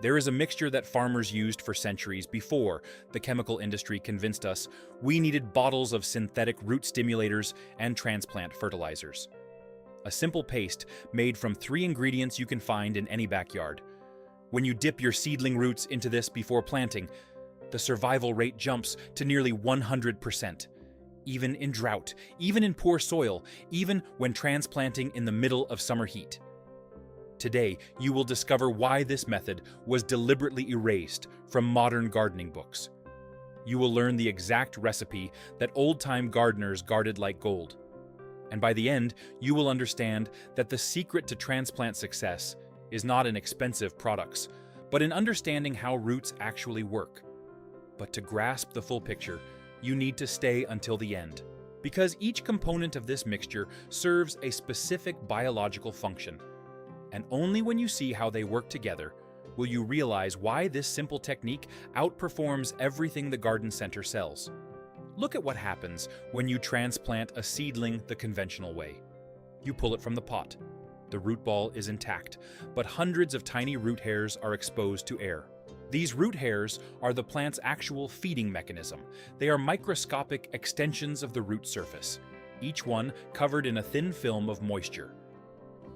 There is a mixture that farmers used for centuries before the chemical industry convinced us we needed bottles of synthetic root stimulators and transplant fertilizers. A simple paste made from 3 ingredients you can find in any backyard. When you dip your seedling roots into this before planting, the survival rate jumps to nearly 100%. Even in drought, even in poor soil, even when transplanting in the middle of summer heat. Today, you will discover why this method was deliberately erased from modern gardening books. You will learn the exact recipe that old-time gardeners guarded like gold. And by the end, you will understand that the secret to transplant success is not in expensive products, but in understanding how roots actually work. But to grasp the full picture, you need to stay until the end, because each component of this mixture serves a specific biological function. And only when you see how they work together will you realize why this simple technique outperforms everything the garden center sells. Look at what happens when you transplant a seedling the conventional way. You pull it from the pot. The root ball is intact, but hundreds of tiny root hairs are exposed to air. These root hairs are the plant's actual feeding mechanism. They are microscopic extensions of the root surface, each one covered in a thin film of moisture.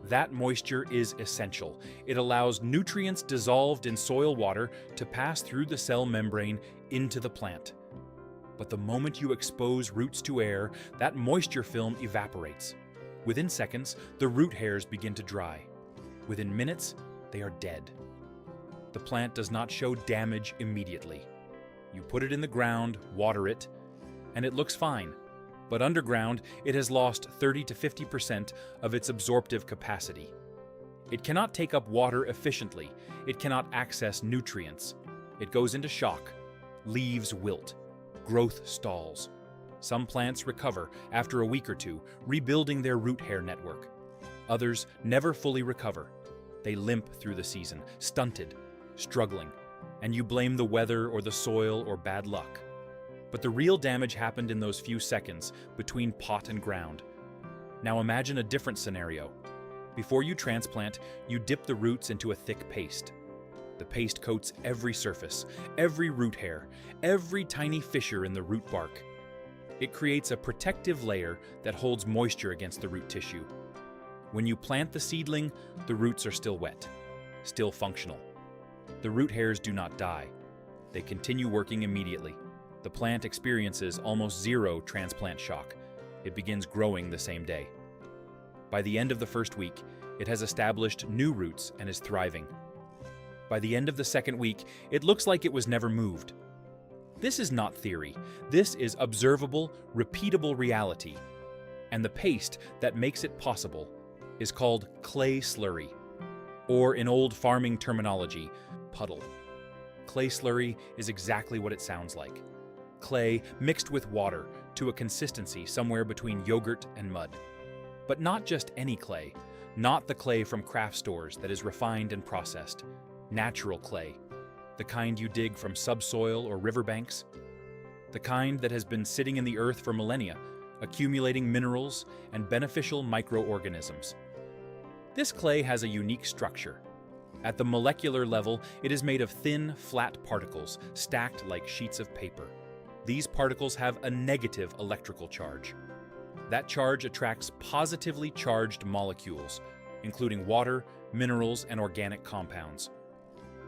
That moisture is essential. It allows nutrients dissolved in soil water to pass through the cell membrane into the plant. But the moment you expose roots to air, that moisture film evaporates. Within seconds, the root hairs begin to dry. Within minutes, they are dead. The plant does not show damage immediately. You put it in the ground, water it, and it looks fine. But underground, it has lost 30 to 50% of its absorptive capacity. It cannot take up water efficiently. It cannot access nutrients. It goes into shock. Leaves wilt. Growth stalls. Some plants recover after a week or two, rebuilding their root hair network. Others never fully recover. They limp through the season, stunted, struggling, and you blame the weather or the soil or bad luck. But the real damage happened in those few seconds between pot and ground. Now imagine a different scenario. Before you transplant, you dip the roots into a thick paste. The paste coats every surface, every root hair, every tiny fissure in the root bark. It creates a protective layer that holds moisture against the root tissue. When you plant the seedling, the roots are still wet, still functional. The root hairs do not die. They continue working immediately. The plant experiences almost zero transplant shock. It begins growing the same day. By the end of the first week, it has established new roots and is thriving. By the end of the second week, it looks like it was never moved. This is not theory. This is observable, repeatable reality. And the paste that makes it possible is called clay slurry, or in old farming terminology, puddle. Clay slurry is exactly what it sounds like. Clay mixed with water to a consistency somewhere between yogurt and mud. But not just any clay, not the clay from craft stores that is refined and processed. Natural clay, the kind you dig from subsoil or riverbanks, the kind that has been sitting in the earth for millennia, accumulating minerals and beneficial microorganisms. This clay has a unique structure. At the molecular level, it is made of thin, flat particles stacked like sheets of paper. These particles have a negative electrical charge. That charge attracts positively charged molecules, including water, minerals, and organic compounds.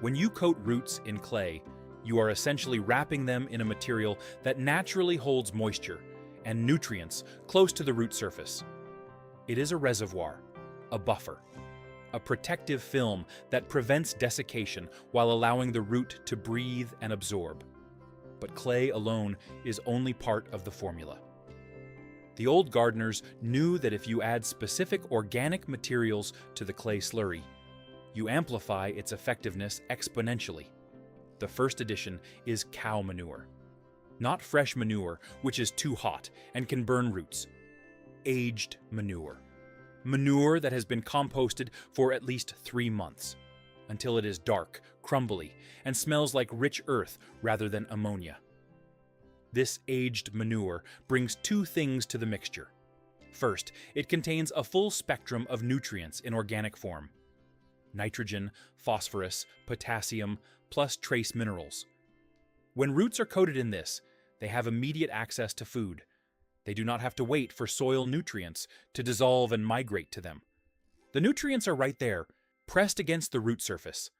When you coat roots in clay, you are essentially wrapping them in a material that naturally holds moisture and nutrients close to the root surface. It is a reservoir, a buffer, a protective film that prevents desiccation while allowing the root to breathe and absorb. But clay alone is only part of the formula. The old gardeners knew that if you add specific organic materials to the clay slurry, you amplify its effectiveness exponentially. The first addition is cow manure. Not fresh manure, which is too hot and can burn roots. Aged manure. Manure that has been composted for at least 3 months, until it is dark, crumbly, and smells like rich earth rather than ammonia. This aged manure brings 2 things to the mixture. First, it contains a full spectrum of nutrients in organic form. nitrogen, phosphorus, potassium, plus trace minerals. When roots are coated in this, they have immediate access to food. They do not have to wait for soil nutrients to dissolve and migrate to them. The nutrients are right there, pressed against the root surface.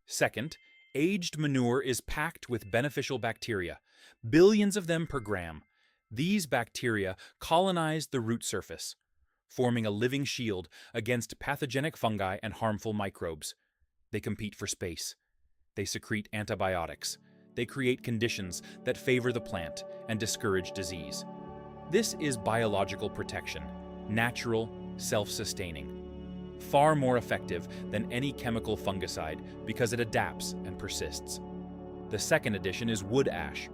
Second, aged manure is packed with beneficial bacteria, billions of them per gram. These bacteria colonize the root surface, forming a living shield against pathogenic fungi and harmful microbes. They compete for space. They secrete antibiotics. They create conditions that favor the plant and discourage disease. This is biological protection, natural, self-sustaining. Far more effective than any chemical fungicide because it adapts and persists. The second addition is wood ash,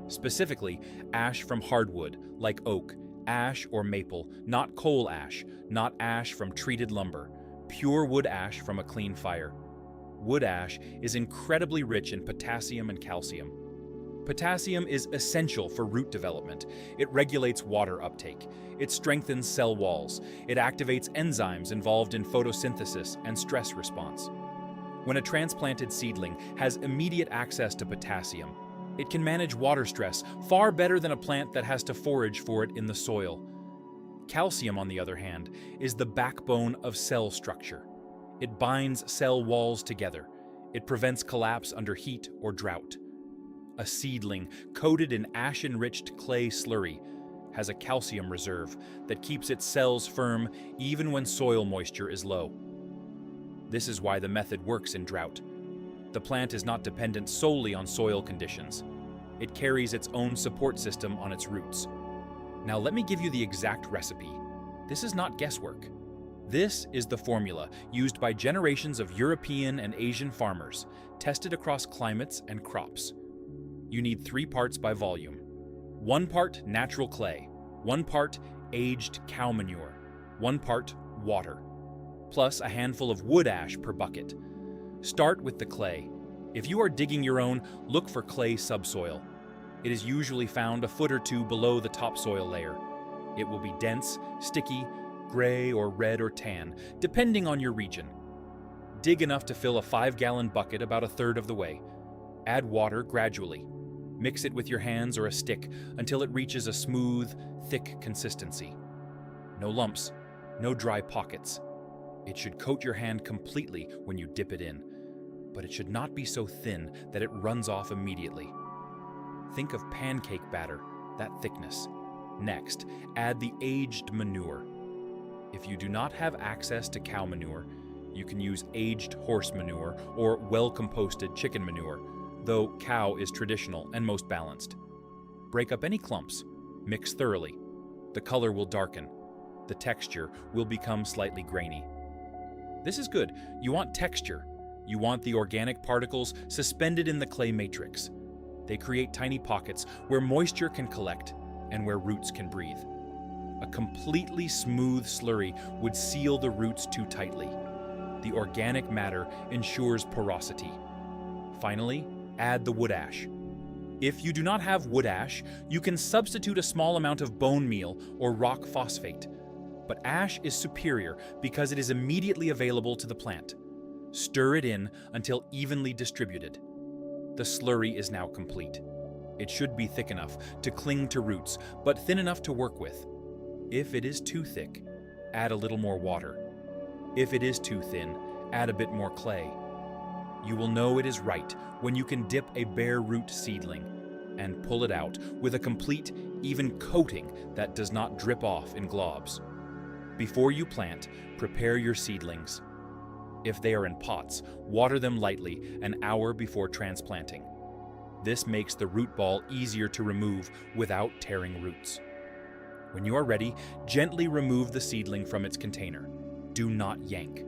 specifically ash from hardwood like oak, ash or maple, not coal ash, not ash from treated lumber, pure wood ash from a clean fire. Wood ash is incredibly rich in potassium and calcium. Potassium is essential for root development. It regulates water uptake. It strengthens cell walls. It activates enzymes involved in photosynthesis and stress response. When a transplanted seedling has immediate access to potassium, it can manage water stress far better than a plant that has to forage for it in the soil. Calcium, on the other hand, is the backbone of cell structure. It binds cell walls together. It prevents collapse under heat or drought. A seedling coated in ash-enriched clay slurry has a calcium reserve that keeps its cells firm even when soil moisture is low. This is why the method works in drought. The plant is not dependent solely on soil conditions. It carries its own support system on its roots. Now let me give you the exact recipe. This is not guesswork. This is the formula used by generations of European and Asian farmers, tested across climates and crops. You need 3 parts by volume. 1 part natural clay, 1 part aged cow manure, 1 part water, plus a handful of wood ash per bucket. Start with the clay. If you are digging your own, look for clay subsoil. It is usually found a foot or 2 below the topsoil layer. It will be dense, sticky, gray or red or tan, depending on your region. Dig enough to fill a 5-gallon bucket about a third of the way. Add water gradually. Mix it with your hands or a stick until it reaches a smooth, thick consistency. No lumps, no dry pockets. It should coat your hand completely when you dip it in, but it should not be so thin that it runs off immediately. Think of pancake batter, that thickness. Next, add the aged manure. If you do not have access to cow manure, you can use aged horse manure or well-composted chicken manure, though cow is traditional and most balanced. Break up any clumps. Mix thoroughly. The color will darken. The texture will become slightly grainy. This is good. You want texture. You want the organic particles suspended in the clay matrix. They create tiny pockets where moisture can collect and where roots can breathe. A completely smooth slurry would seal the roots too tightly. The organic matter ensures porosity. Finally, add the wood ash. If you do not have wood ash, you can substitute a small amount of bone meal or rock phosphate. But ash is superior because it is immediately available to the plant. Stir it in until evenly distributed. The slurry is now complete. It should be thick enough to cling to roots, but thin enough to work with. If it is too thick, add a little more water. If it is too thin, add a bit more clay. You will know it is right when you can dip a bare root seedling and pull it out with a complete, even coating that does not drip off in globs. Before you plant, prepare your seedlings. If they are in pots, water them lightly an hour before transplanting. This makes the root ball easier to remove without tearing roots. When you are ready, gently remove the seedling from its container. Do not yank.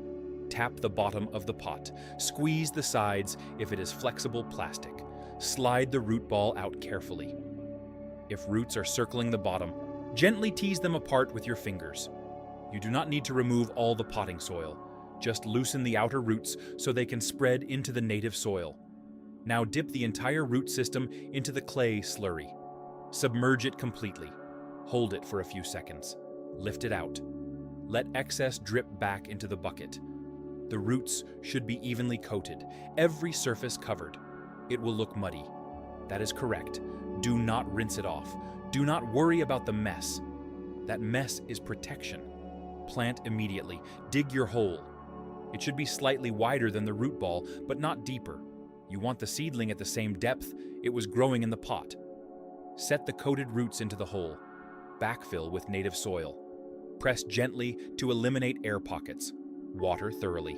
Tap the bottom of the pot. Squeeze the sides if it is flexible plastic. Slide the root ball out carefully. If roots are circling the bottom, gently tease them apart with your fingers. You do not need to remove all the potting soil. Just loosen the outer roots so they can spread into the native soil. Now dip the entire root system into the clay slurry. Submerge it completely. Hold it for a few seconds. Lift it out. Let excess drip back into the bucket. The roots should be evenly coated, every surface covered. It will look muddy. That is correct. Do not rinse it off. Do not worry about the mess. That mess is protection. Plant immediately. Dig your hole. It should be slightly wider than the root ball, but not deeper. You want the seedling at the same depth it was growing in the pot. Set the coated roots into the hole. Backfill with native soil. Press gently to eliminate air pockets. Water thoroughly.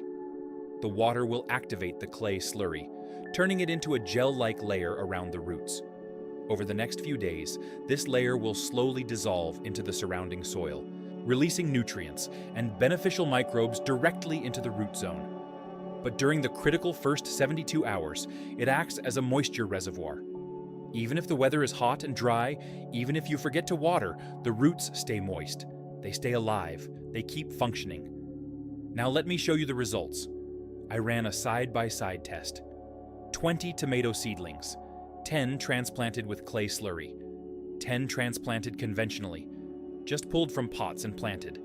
The water will activate the clay slurry, turning it into a gel-like layer around the roots. Over the next few days, this layer will slowly dissolve into the surrounding soil, releasing nutrients and beneficial microbes directly into the root zone. But during the critical first 72 hours, it acts as a moisture reservoir. Even if the weather is hot and dry, even if you forget to water, the roots stay moist. They stay alive. They keep functioning. Now let me show you the results. I ran a side-by-side test. 20 tomato seedlings, 10 transplanted with clay slurry, 10 transplanted conventionally, just pulled from pots and planted.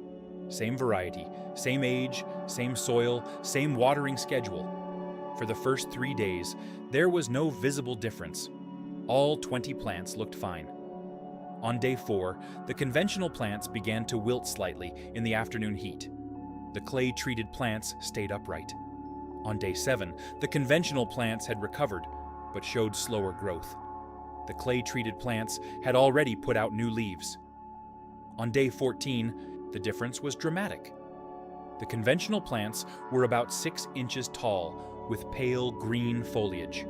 Same variety, same age, same soil, same watering schedule. For the first 3 days, there was no visible difference. All 20 plants looked fine. On day 4, the conventional plants began to wilt slightly in the afternoon heat. The clay-treated plants stayed upright. On day 7, the conventional plants had recovered, but showed slower growth. The clay-treated plants had already put out new leaves. On day 14, the difference was dramatic. The conventional plants were about 6 inches tall, with pale green foliage.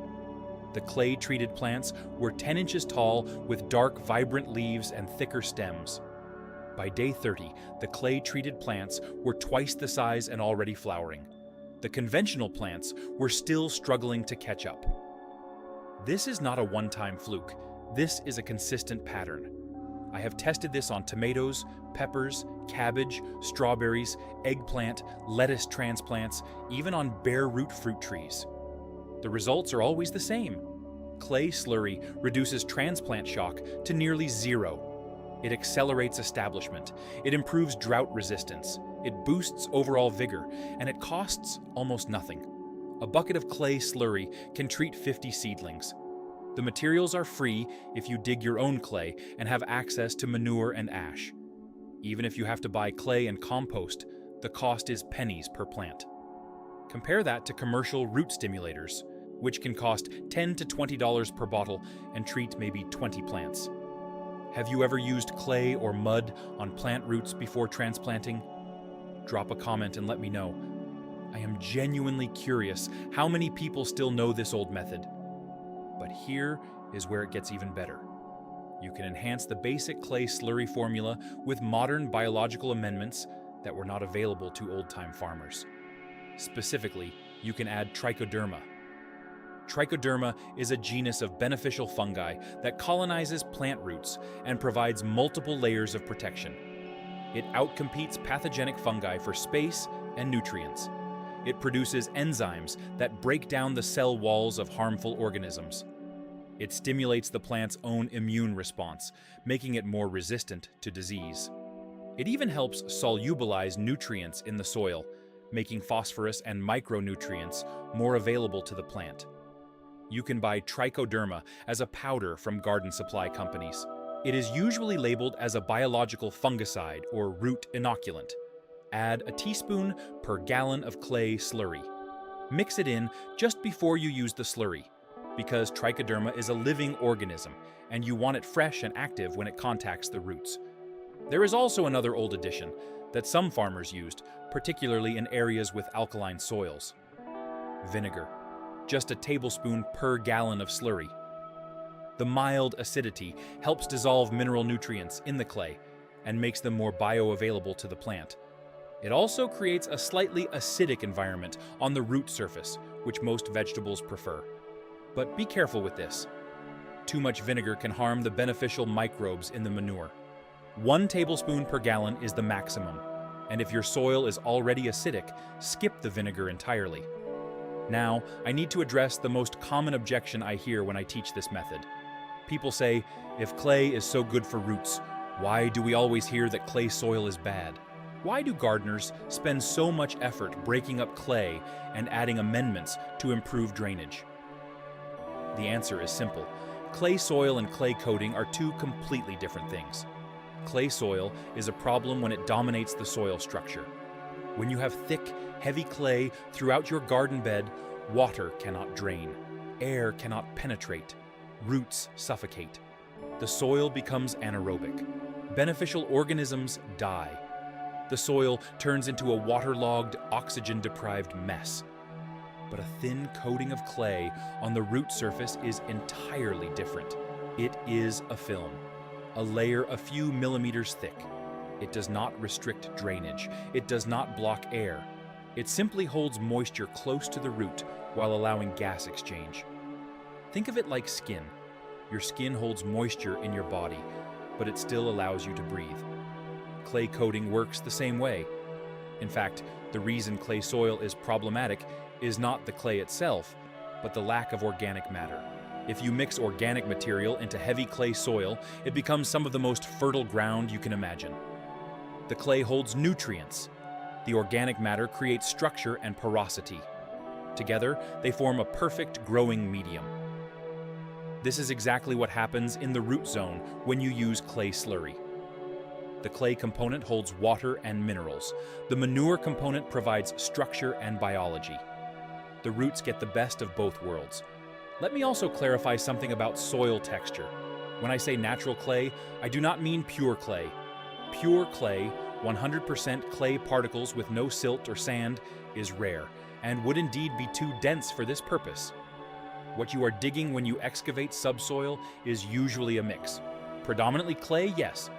The clay-treated plants were 10 inches tall, with dark, vibrant leaves and thicker stems. By day 30, the clay-treated plants were twice the size and already flowering. The conventional plants were still struggling to catch up. This is not a one-time fluke. This is a consistent pattern. I have tested this on tomatoes, peppers, cabbage, strawberries, eggplant, lettuce transplants, even on bare root fruit trees. The results are always the same. Clay slurry reduces transplant shock to nearly zero. It accelerates establishment. It improves drought resistance. It boosts overall vigor, and it costs almost nothing. A bucket of clay slurry can treat 50 seedlings. The materials are free if you dig your own clay and have access to manure and ash. Even if you have to buy clay and compost, the cost is pennies per plant. Compare that to commercial root stimulators, which can cost $10 to $20 per bottle and treat maybe 20 plants. Have you ever used clay or mud on plant roots before transplanting? Drop a comment and let me know. I am genuinely curious how many people still know this old method. But here is where it gets even better. You can enhance the basic clay slurry formula with modern biological amendments that were not available to old-time farmers. Specifically, you can add trichoderma. Trichoderma is a genus of beneficial fungi that colonizes plant roots and provides multiple layers of protection. It outcompetes pathogenic fungi for space and nutrients. It produces enzymes that break down the cell walls of harmful organisms. It stimulates the plant's own immune response, making it more resistant to disease. It even helps solubilize nutrients in the soil, making phosphorus and micronutrients more available to the plant. You can buy trichoderma as a powder from garden supply companies. It is usually labeled as a biological fungicide or root inoculant. Add a teaspoon per gallon of clay slurry. Mix it in just before you use the slurry, because trichoderma is a living organism, and you want it fresh and active when it contacts the roots. There is also another old addition that some farmers used, particularly in areas with alkaline soils. Vinegar. Just a tablespoon per gallon of slurry. The mild acidity helps dissolve mineral nutrients in the clay and makes them more bioavailable to the plant. It also creates a slightly acidic environment on the root surface, which most vegetables prefer. But be careful with this. Too much vinegar can harm the beneficial microbes in the manure. 1 tablespoon per gallon is the maximum, and if your soil is already acidic, skip the vinegar entirely. Now, I need to address the most common objection I hear when I teach this method. People say, if clay is so good for roots, why do we always hear that clay soil is bad? Why do gardeners spend so much effort breaking up clay and adding amendments to improve drainage? The answer is simple. Clay soil and clay coating are two completely different things. Clay soil is a problem when it dominates the soil structure. When you have thick, heavy clay throughout your garden bed, water cannot drain, air cannot penetrate, roots suffocate. The soil becomes anaerobic. Beneficial organisms die. The soil turns into a waterlogged, oxygen-deprived mess. But a thin coating of clay on the root surface is entirely different. It is a film, a layer a few millimeters thick. It does not restrict drainage. It does not block air. It simply holds moisture close to the root while allowing gas exchange. Think of it like skin. Your skin holds moisture in your body, but it still allows you to breathe. Clay coating works the same way. In fact, the reason clay soil is problematic is not the clay itself, but the lack of organic matter. If you mix organic material into heavy clay soil, it becomes some of the most fertile ground you can imagine. The clay holds nutrients. The organic matter creates structure and porosity. Together, they form a perfect growing medium. This is exactly what happens in the root zone when you use clay slurry. The clay component holds water and minerals. The manure component provides structure and biology. The roots get the best of both worlds. Let me also clarify something about soil texture. When I say natural clay, I do not mean pure clay. Pure clay, 100% clay particles with no silt or sand, is rare, and would indeed be too dense for this purpose. What you are digging when you excavate subsoil is usually a mix. Predominantly clay, yes,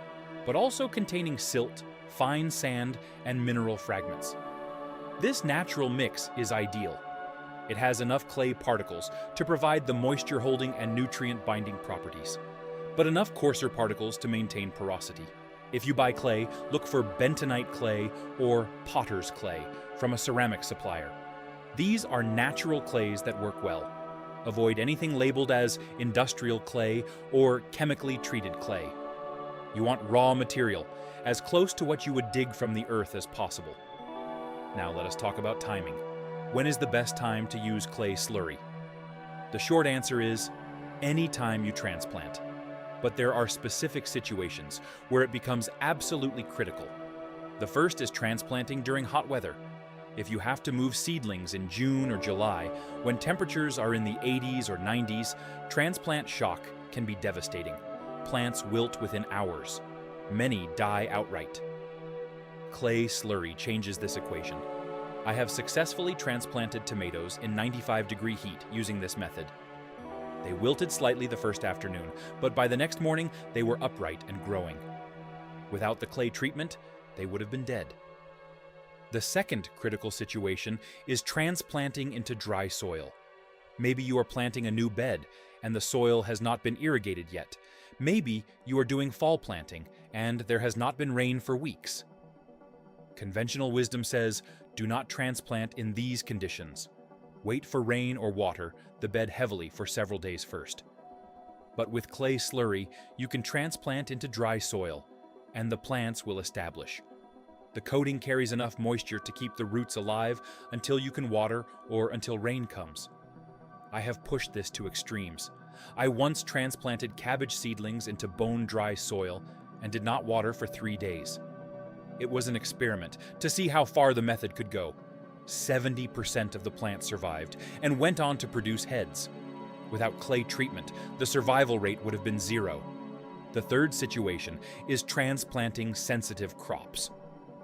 but also containing silt, fine sand, and mineral fragments. This natural mix is ideal. It has enough clay particles to provide the moisture-holding and nutrient-binding properties, but enough coarser particles to maintain porosity. If you buy clay, look for bentonite clay or potter's clay from a ceramic supplier. These are natural clays that work well. Avoid anything labeled as industrial clay or chemically treated clay. You want raw material, as close to what you would dig from the earth as possible. Now let us talk about timing. When is the best time to use clay slurry? The short answer is any time you transplant. But there are specific situations where it becomes absolutely critical. The first is transplanting during hot weather. If you have to move seedlings in June or July, when temperatures are in the 80s or 90s, transplant shock can be devastating. Plants wilt within hours. Many die outright. Clay slurry changes this equation. I have successfully transplanted tomatoes in 95-degree heat using this method. They wilted slightly the first afternoon, but by the next morning, they were upright and growing. Without the clay treatment, they would have been dead. The second critical situation is transplanting into dry soil. Maybe you are planting a new bed, and the soil has not been irrigated yet. Maybe you are doing fall planting, and there has not been rain for weeks. Conventional wisdom says, do not transplant in these conditions. Wait for rain or water the bed heavily for several days first. But with clay slurry, you can transplant into dry soil, and the plants will establish. The coating carries enough moisture to keep the roots alive until you can water or until rain comes. I have pushed this to extremes. I once transplanted cabbage seedlings into bone-dry soil and did not water for 3 days. It was an experiment to see how far the method could go. 70% of the plants survived and went on to produce heads. Without clay treatment, the survival rate would have been 0. The third situation is transplanting sensitive crops.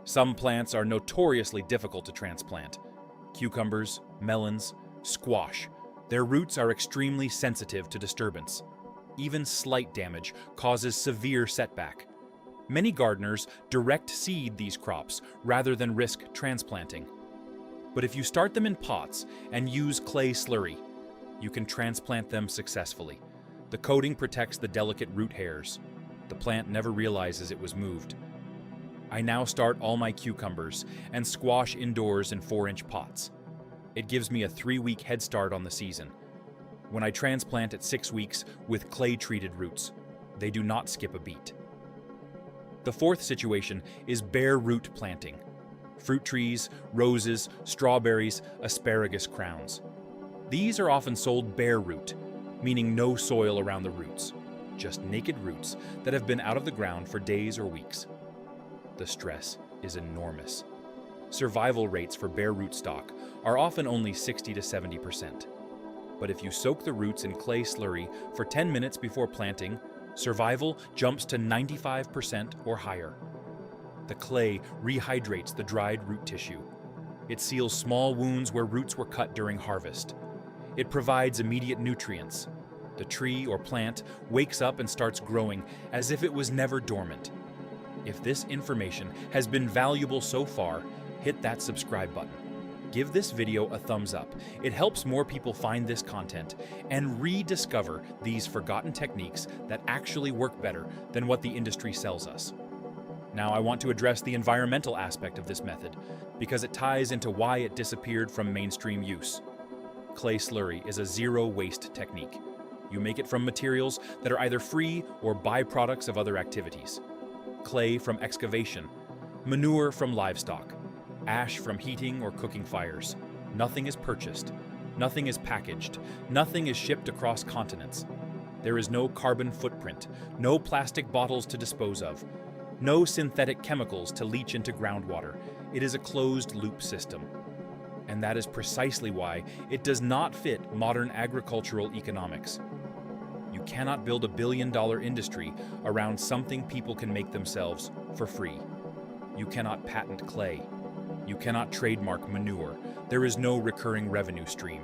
Some plants are notoriously difficult to transplant. Cucumbers, melons, squash. Their roots are extremely sensitive to disturbance. Even slight damage causes severe setback. Many gardeners direct seed these crops rather than risk transplanting. But if you start them in pots and use clay slurry, you can transplant them successfully. The coating protects the delicate root hairs. The plant never realizes it was moved. I now start all my cucumbers and squash indoors in 4-inch pots. It gives me a 3-week head start on the season. When I transplant at 6 weeks with clay-treated roots, they do not skip a beat. The fourth situation is bare root planting. Fruit trees, roses, strawberries, asparagus crowns. These are often sold bare root, meaning no soil around the roots, just naked roots that have been out of the ground for days or weeks. The stress is enormous. Survival rates for bare rootstock are often only 60 to 70%. But if you soak the roots in clay slurry for 10 minutes before planting, survival jumps to 95% or higher. The clay rehydrates the dried root tissue. It seals small wounds where roots were cut during harvest. It provides immediate nutrients. The tree or plant wakes up and starts growing as if it was never dormant. If this information has been valuable so far, hit that subscribe button. Give this video a thumbs up. It helps more people find this content and rediscover these forgotten techniques that actually work better than what the industry sells us. Now I want to address the environmental aspect of this method because it ties into why it disappeared from mainstream use. Clay slurry is a zero-waste technique. You make it from materials that are either free or byproducts of other activities. Clay from excavation, manure from livestock, ash from heating or cooking fires. Nothing is purchased. Nothing is packaged. Nothing is shipped across continents. There is no carbon footprint, no plastic bottles to dispose of, no synthetic chemicals to leach into groundwater. It is a closed-loop system. And that is precisely why it does not fit modern agricultural economics. You cannot build a billion-dollar industry around something people can make themselves for free. You cannot patent clay. You cannot trademark manure. There is no recurring revenue stream.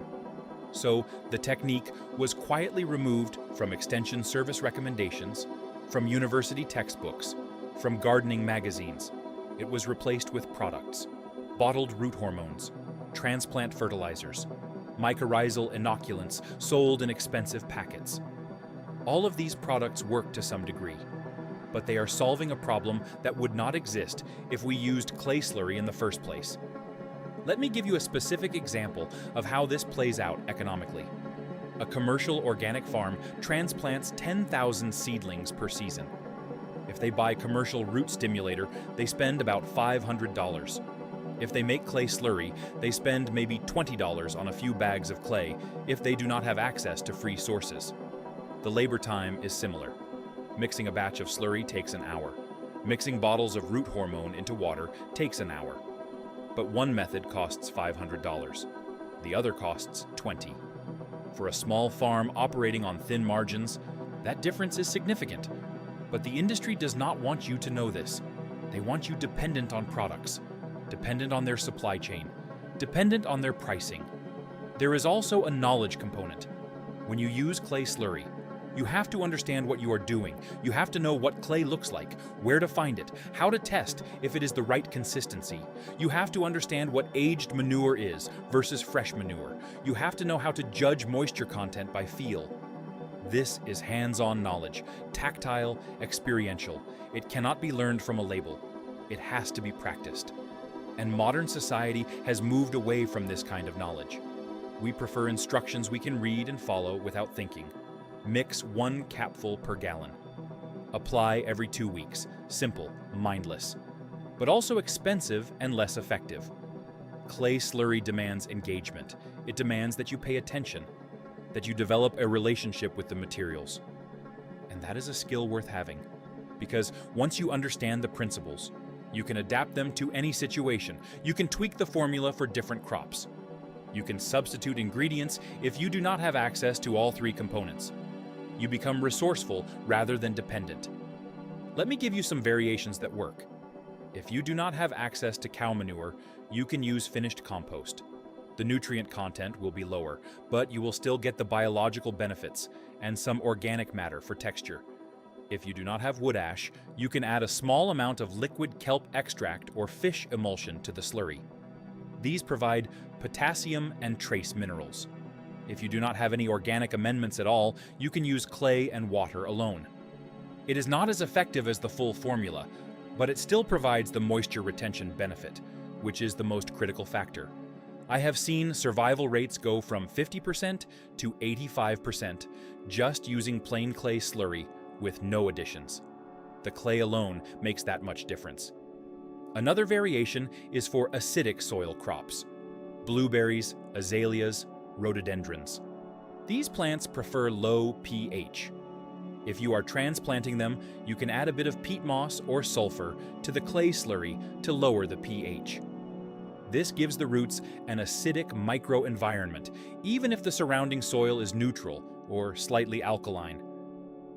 So the technique was quietly removed from extension service recommendations, from university textbooks, from gardening magazines. It was replaced with products, bottled root hormones, transplant fertilizers, mycorrhizal inoculants sold in expensive packets. All of these products work to some degree, but they are solving a problem that would not exist if we used clay slurry in the first place. Let me give you a specific example of how this plays out economically. A commercial organic farm transplants 10,000 seedlings per season. If they buy commercial root stimulator, they spend about $500. If they make clay slurry, they spend maybe $20 on a few bags of clay if they do not have access to free sources. The labor time is similar. Mixing a batch of slurry takes an hour. Mixing bottles of root hormone into water takes an hour. But one method costs $500. The other costs $20. For a small farm operating on thin margins, that difference is significant. But the industry does not want you to know this. They want you dependent on products, dependent on their supply chain, dependent on their pricing. There is also a knowledge component. When you use clay slurry, you have to understand what you are doing. You have to know what clay looks like, where to find it, how to test if it is the right consistency. You have to understand what aged manure is versus fresh manure. You have to know how to judge moisture content by feel. This is hands-on knowledge, tactile, experiential. It cannot be learned from a label. It has to be practiced. And modern society has moved away from this kind of knowledge. We prefer instructions we can read and follow without thinking. Mix 1 capful per gallon. Apply every 2 weeks. Simple, mindless, but also expensive and less effective. Clay slurry demands engagement. It demands that you pay attention, that you develop a relationship with the materials. And that is a skill worth having, because once you understand the principles, you can adapt them to any situation. You can tweak the formula for different crops. You can substitute ingredients if you do not have access to all 3 components. You become resourceful rather than dependent. Let me give you some variations that work. If you do not have access to cow manure, you can use finished compost. The nutrient content will be lower, but you will still get the biological benefits and some organic matter for texture. If you do not have wood ash, you can add a small amount of liquid kelp extract or fish emulsion to the slurry. These provide potassium and trace minerals. If you do not have any organic amendments at all, you can use clay and water alone. It is not as effective as the full formula, but it still provides the moisture retention benefit, which is the most critical factor. I have seen survival rates go from 50% to 85% just using plain clay slurry with no additions. The clay alone makes that much difference. Another variation is for acidic soil crops: blueberries, azaleas, rhododendrons. These plants prefer low pH. If you are transplanting them, you can add a bit of peat moss or sulfur to the clay slurry to lower the pH. This gives the roots an acidic microenvironment, even if the surrounding soil is neutral or slightly alkaline.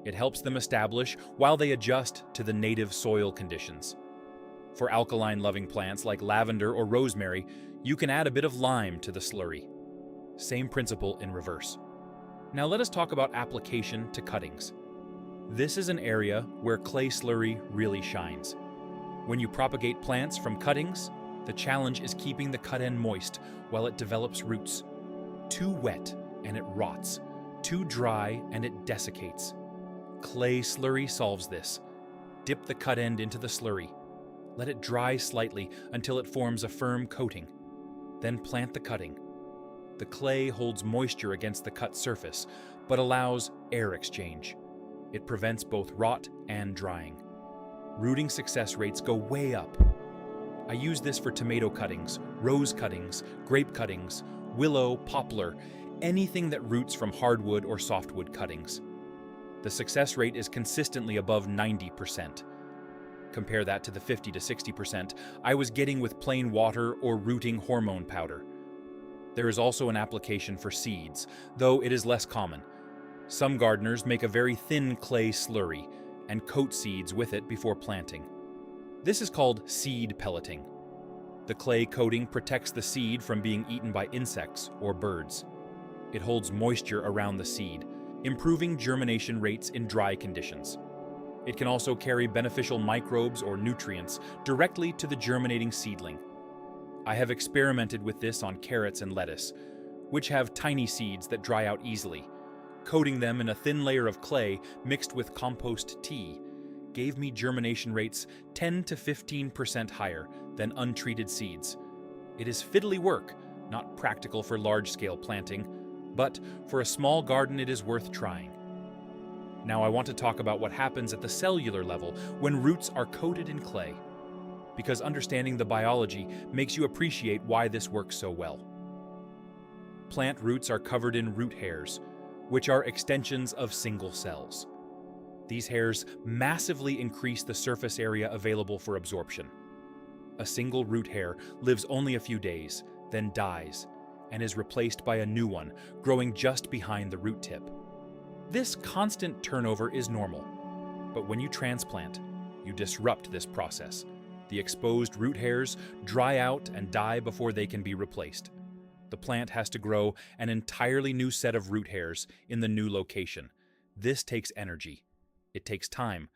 It helps them establish while they adjust to the native soil conditions. For alkaline-loving plants like lavender or rosemary, you can add a bit of lime to the slurry. Same principle in reverse. Now let us talk about application to cuttings. This is an area where clay slurry really shines. When you propagate plants from cuttings, the challenge is keeping the cut end moist while it develops roots. Too wet and it rots. Too dry and it desiccates. Clay slurry solves this. Dip the cut end into the slurry. Let it dry slightly until it forms a firm coating. Then plant the cutting. The clay holds moisture against the cut surface, but allows air exchange. It prevents both rot and drying. Rooting success rates go way up. I use this for tomato cuttings, rose cuttings, grape cuttings, willow, poplar, anything that roots from hardwood or softwood cuttings. The success rate is consistently above 90%. Compare that to the 50 to 60% I was getting with plain water or rooting hormone powder. There is also an application for seeds, though it is less common. Some gardeners make a very thin clay slurry and coat seeds with it before planting. This is called seed pelleting. The clay coating protects the seed from being eaten by insects or birds. It holds moisture around the seed, improving germination rates in dry conditions. It can also carry beneficial microbes or nutrients directly to the germinating seedling. I have experimented with this on carrots and lettuce, which have tiny seeds that dry out easily. Coating them in a thin layer of clay mixed with compost tea gave me germination rates 10 to 15% higher than untreated seeds. It is fiddly work, not practical for large-scale planting, but for a small garden it is worth trying. Now I want to talk about what happens at the cellular level when roots are coated in clay, because understanding the biology makes you appreciate why this works so well. Plant roots are covered in root hairs, which are extensions of single cells. These hairs massively increase the surface area available for absorption. A single root hair lives only a few days, then dies, and is replaced by a new one growing just behind the root tip. This constant turnover is normal, but when you transplant, you disrupt this process. The exposed root hairs dry out and die before they can be replaced. The plant has to grow an entirely new set of root hairs in the new location. This takes energy. It takes time.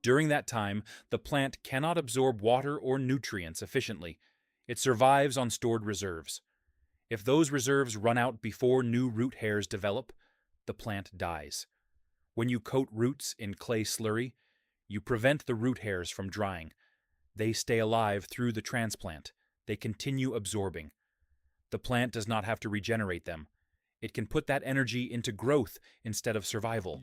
During that time, the plant cannot absorb water or nutrients efficiently. It survives on stored reserves. If those reserves run out before new root hairs develop, the plant dies. When you coat roots in clay slurry, you prevent the root hairs from drying. They stay alive through the transplant. They continue absorbing. The plant does not have to regenerate them. It can put that energy into growth instead of survival.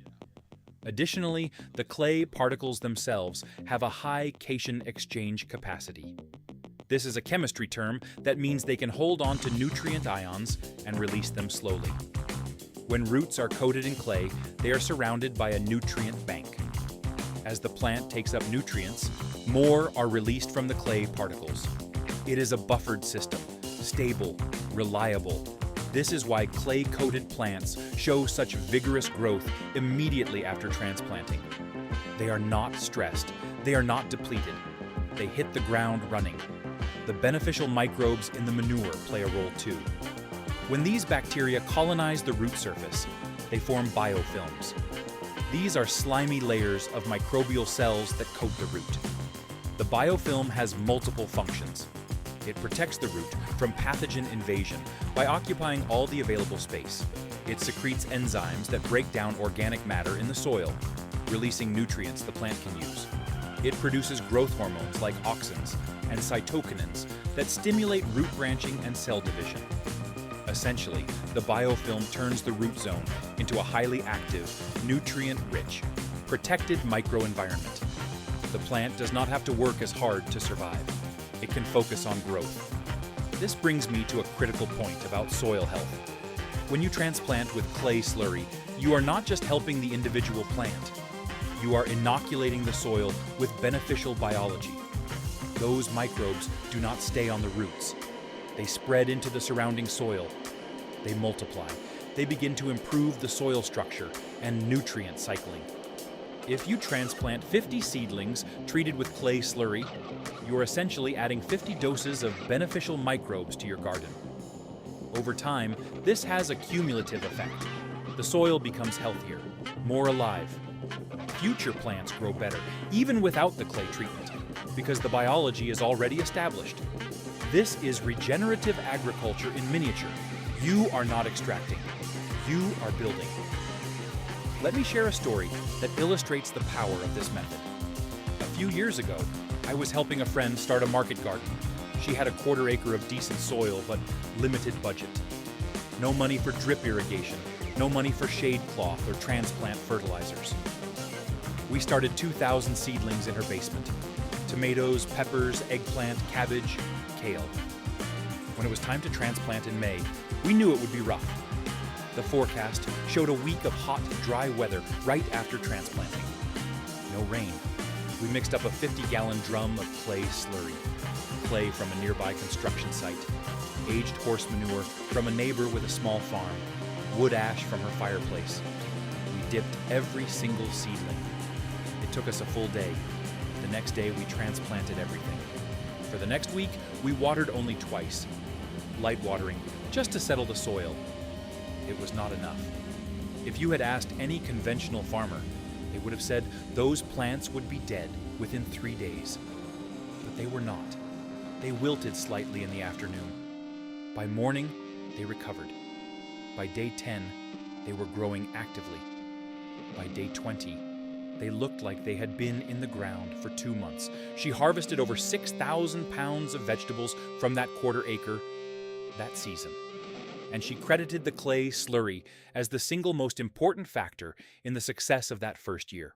Additionally, the clay particles themselves have a high cation exchange capacity. This is a chemistry term that means they can hold on to nutrient ions and release them slowly. When roots are coated in clay, they are surrounded by a nutrient bank. As the plant takes up nutrients, more are released from the clay particles. It is a buffered system, stable, reliable. This is why clay-coated plants show such vigorous growth immediately after transplanting. They are not stressed. They are not depleted. They hit the ground running. The beneficial microbes in the manure play a role too. When these bacteria colonize the root surface, they form biofilms. These are slimy layers of microbial cells that coat the root. The biofilm has multiple functions. It protects the root from pathogen invasion by occupying all the available space. It secretes enzymes that break down organic matter in the soil, releasing nutrients the plant can use. It produces growth hormones like auxins and cytokinins that stimulate root branching and cell division. Essentially, the biofilm turns the root zone into a highly active, nutrient-rich, protected microenvironment. The plant does not have to work as hard to survive. It can focus on growth. This brings me to a critical point about soil health. When you transplant with clay slurry, you are not just helping the individual plant. You are inoculating the soil with beneficial biology. Those microbes do not stay on the roots. They spread into the surrounding soil. They multiply. They begin to improve the soil structure and nutrient cycling. If you transplant 50 seedlings treated with clay slurry, you are essentially adding 50 doses of beneficial microbes to your garden. Over time, this has a cumulative effect. The soil becomes healthier, more alive. Future plants grow better, even without the clay treatment, because the biology is already established. This is regenerative agriculture in miniature. You are not extracting, you are building. Let me share a story that illustrates the power of this method. A few years ago, I was helping a friend start a market garden. She had a 1/4 acre of decent soil, but limited budget. No money for drip irrigation, no money for shade cloth or transplant fertilizers. We started 2,000 seedlings in her basement. Tomatoes, peppers, eggplant, cabbage, kale. When it was time to transplant in May, we knew it would be rough. The forecast showed a week of hot, dry weather right after transplanting. No rain. We mixed up a 50-gallon drum of clay slurry. Clay from a nearby construction site, aged horse manure from a neighbor with a small farm, wood ash from her fireplace. We dipped every single seedling. It took us a full day. The next day we transplanted everything. For the next week, we watered only twice. Light watering, just to settle the soil. It was not enough. If you had asked any conventional farmer, they would have said those plants would be dead within 3 days. But they were not. They wilted slightly in the afternoon. By morning, they recovered. By day 10, they were growing actively. By day 20, they looked like they had been in the ground for 2 months. She harvested over 6,000 pounds of vegetables from that 1/4 acre that season. And she credited the clay slurry as the single most important factor in the success of that first year.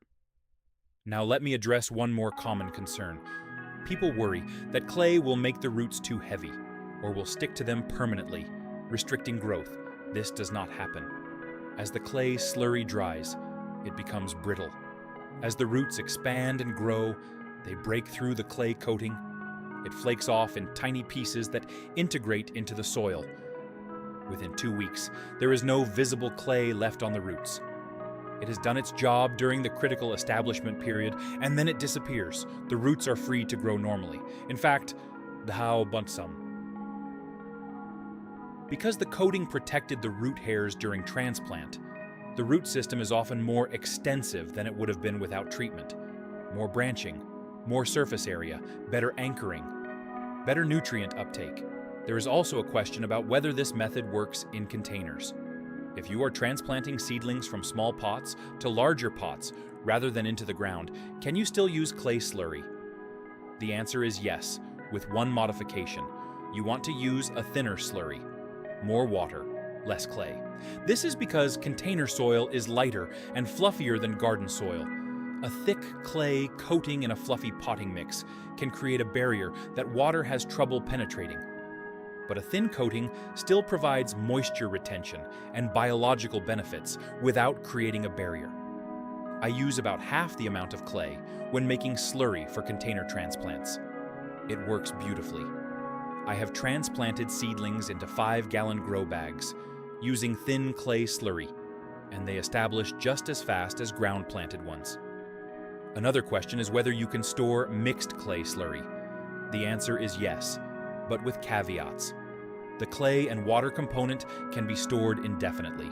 Now let me address one more common concern. People worry that clay will make the roots too heavy or will stick to them permanently, restricting growth. This does not happen. As the clay slurry dries, it becomes brittle. As the roots expand and grow, they break through the clay coating. It flakes off in tiny pieces that integrate into the soil. Within 2 weeks, there is no visible clay left on the roots. It has done its job during the critical establishment period, and then it disappears. The roots are free to grow normally. In fact, how buntsum. Because the coating protected the root hairs during transplant, the root system is often more extensive than it would have been without treatment. More branching, more surface area, better anchoring, better nutrient uptake. There is also a question about whether this method works in containers. If you are transplanting seedlings from small pots to larger pots rather than into the ground, can you still use clay slurry? The answer is yes, with one modification. You want to use a thinner slurry. More water, less clay. This is because container soil is lighter and fluffier than garden soil. A thick clay coating in a fluffy potting mix can create a barrier that water has trouble penetrating. But a thin coating still provides moisture retention and biological benefits without creating a barrier. I use about half the amount of clay when making slurry for container transplants. It works beautifully. I have transplanted seedlings into 5-gallon grow bags using thin clay slurry, and they establish just as fast as ground-planted ones. Another question is whether you can store mixed clay slurry. The answer is yes, but with caveats. The clay and water component can be stored indefinitely.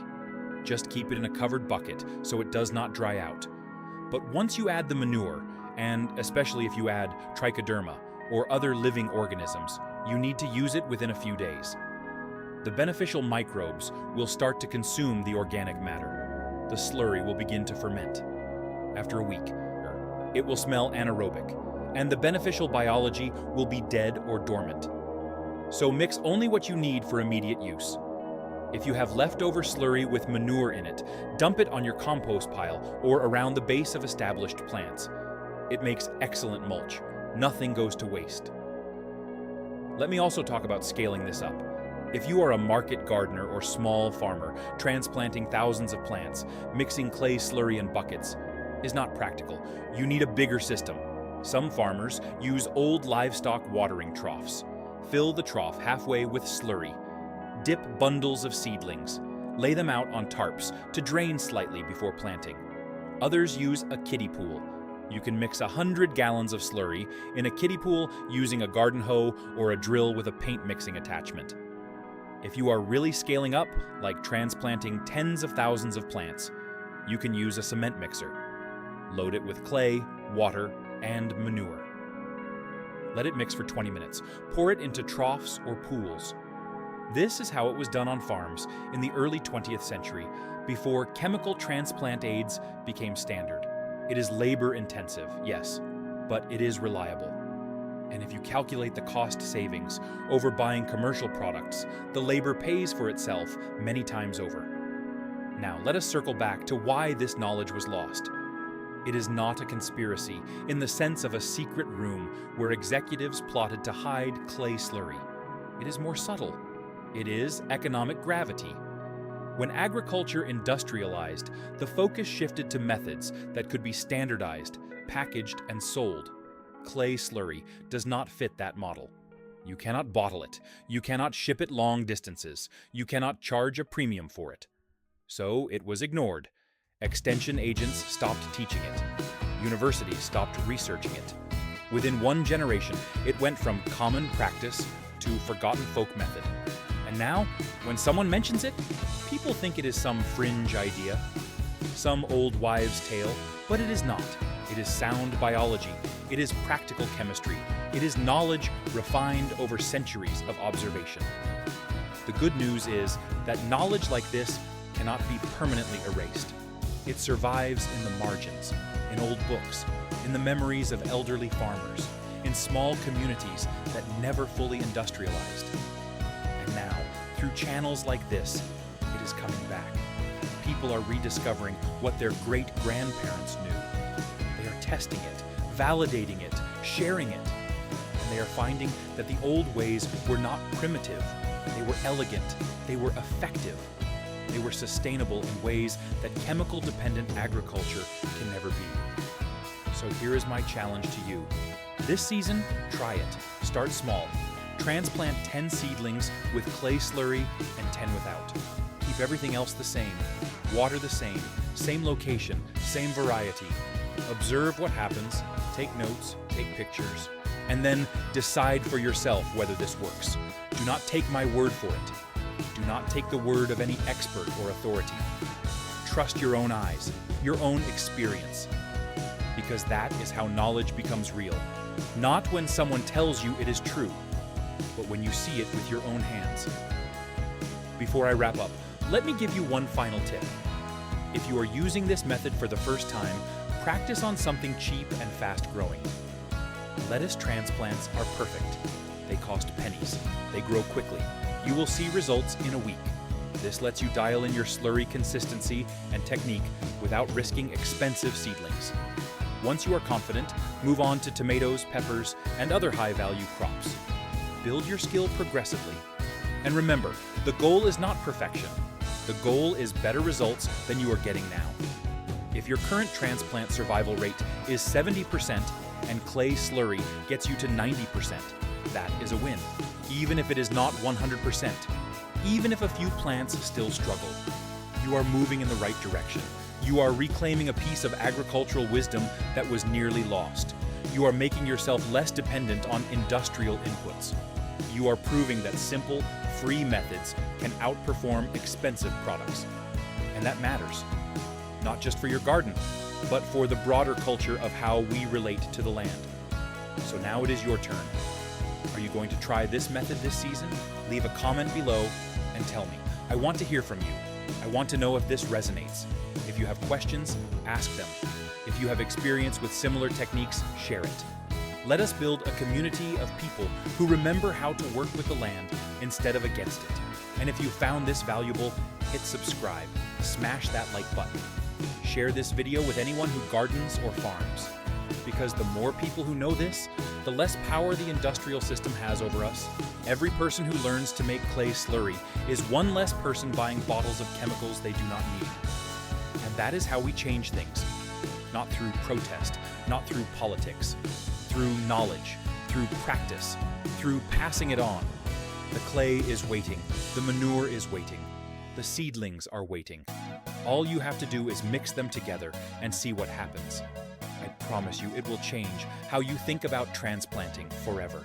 Just keep it in a covered bucket so it does not dry out. But once you add the manure, and especially if you add trichoderma or other living organisms, you need to use it within a few days. The beneficial microbes will start to consume the organic matter. The slurry will begin to ferment. After a week, it will smell anaerobic, and the beneficial biology will be dead or dormant. So mix only what you need for immediate use. If you have leftover slurry with manure in it, dump it on your compost pile or around the base of established plants. It makes excellent mulch. Nothing goes to waste. Let me also talk about scaling this up. If you are a market gardener or small farmer, transplanting thousands of plants, mixing clay slurry in buckets is not practical. You need a bigger system. Some farmers use old livestock watering troughs. Fill the trough halfway with slurry. Dip bundles of seedlings. Lay them out on tarps to drain slightly before planting. Others use a kiddie pool. You can mix 100 gallons of slurry in a kiddie pool using a garden hoe or a drill with a paint mixing attachment. If you are really scaling up, like transplanting tens of thousands of plants, you can use a cement mixer. Load it with clay, water, and manure. Let it mix for 20 minutes. Pour it into troughs or pools. This is how it was done on farms in the early 20th century, before chemical transplant aids became standard. It is labor-intensive, yes, but it is reliable. And if you calculate the cost savings over buying commercial products, the labor pays for itself many times over. Now, let us circle back to why this knowledge was lost. It is not a conspiracy in the sense of a secret room where executives plotted to hide clay slurry. It is more subtle. It is economic gravity. When agriculture industrialized, the focus shifted to methods that could be standardized, packaged, and sold. Clay slurry does not fit that model. You cannot bottle it. You cannot ship it long distances. You cannot charge a premium for it. So it was ignored. Extension agents stopped teaching it. Universities stopped researching it. Within one generation, it went from common practice to forgotten folk method. And now, when someone mentions it, people think it is some fringe idea, some old wives' tale, but it is not. It is sound biology. It is practical chemistry. It is knowledge refined over centuries of observation. The good news is that knowledge like this cannot be permanently erased. It survives in the margins, in old books, in the memories of elderly farmers, in small communities that never fully industrialized. And now, through channels like this, it is coming back. People are rediscovering what their great-grandparents knew. They are testing it, validating it, sharing it. And they are finding that the old ways were not primitive. They were elegant. They were effective. They were sustainable in ways that chemical-dependent agriculture can never be. So here is my challenge to you. This season, try it. Start small. Transplant 10 seedlings with clay slurry and 10 without. Keep everything else the same. Water the same location, same variety. Observe what happens, take notes, take pictures, and then decide for yourself whether this works. Do not take my word for it. Do not take the word of any expert or authority. Trust your own eyes, your own experience, because that is how knowledge becomes real. Not when someone tells you it is true, but when you see it with your own hands. Before I wrap up, let me give you one final tip. If you are using this method for the first time, practice on something cheap and fast-growing. Lettuce transplants are perfect. They cost pennies. They grow quickly. You will see results in a week. This lets you dial in your slurry consistency and technique without risking expensive seedlings. Once you are confident, move on to tomatoes, peppers, and other high-value crops. Build your skill progressively. And remember, the goal is not perfection. The goal is better results than you are getting now. If your current transplant survival rate is 70% and clay slurry gets you to 90%, that is a win. Even if it is not 100%, even if a few plants still struggle, you are moving in the right direction. You are reclaiming a piece of agricultural wisdom that was nearly lost. You are making yourself less dependent on industrial inputs. You are proving that simple, free methods can outperform expensive products. And that matters, not just for your garden, but for the broader culture of how we relate to the land. So now it is your turn. Are you going to try this method this season? Leave a comment below and tell me. I want to hear from you. I want to know if this resonates. If you have questions, ask them. If you have experience with similar techniques, share it. Let us build a community of people who remember how to work with the land instead of against it. And if you found this valuable, hit subscribe, smash that like button. Share this video with anyone who gardens or farms. Because the more people who know this, the less power the industrial system has over us. Every person who learns to make clay slurry is one less person buying bottles of chemicals they do not need. And that is how we change things. Not through protest, not through politics, through knowledge, through practice, through passing it on. The clay is waiting, the manure is waiting, the seedlings are waiting. All you have to do is mix them together and see what happens. I promise you it will change how you think about transplanting forever.